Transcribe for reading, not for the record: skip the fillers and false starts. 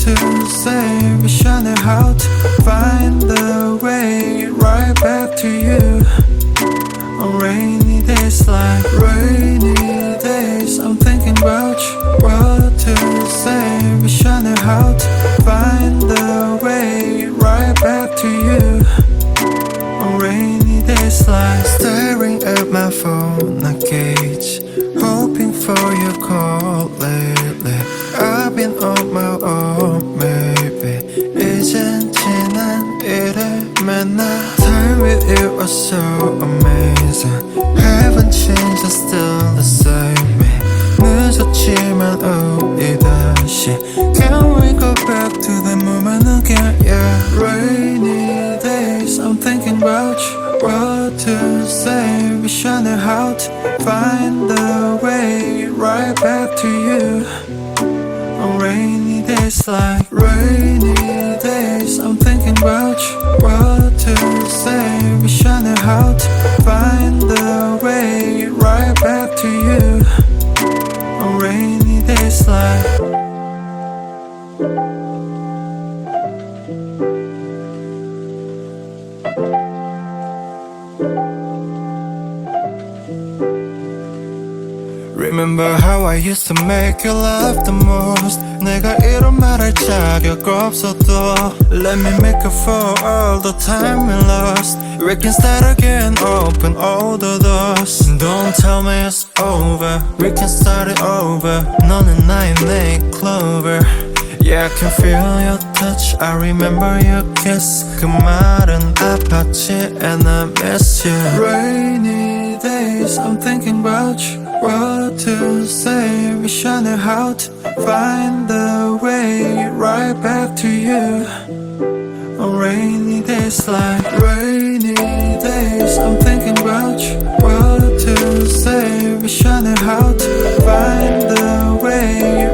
to say, wishing how to find the way right back to you. On rainy days like rainy days, I'm thinking about you. What to say, wishing how to find the way right back to you. On rainy days like staring at my phone, I gauge, hoping for your call lately. I've been on my own, maybe 이젠 지난 일을 만나. Time with you was so amazing. Haven't changed, I'm still the same. 늦었지만 우리 다시 Can we go back to the moment again? Yeah, rainy days, I'm thinking about you. What to say, wishing how to find the way right back to you. On rainy days like rainy days, I'm thinking about you. What to say, wishing how to find the way right back to you. On rainy days like Remember how I used to make you laugh the most. 내가 이런 말할 자격 없어도 Let me make up for all the time we lost. We can start again, open all the doors. Don't tell me it's over, we can start it over. 너는 나의 내 clover. Yeah, I can feel your touch, I remember your kiss. 그 말은 아팠지 and I miss you. Rainy days, I'm thinking about you. What to say, wishing how to find the way right back to you. On rainy days like rainy days, I'm thinking about you. What to say, wishing how to find the way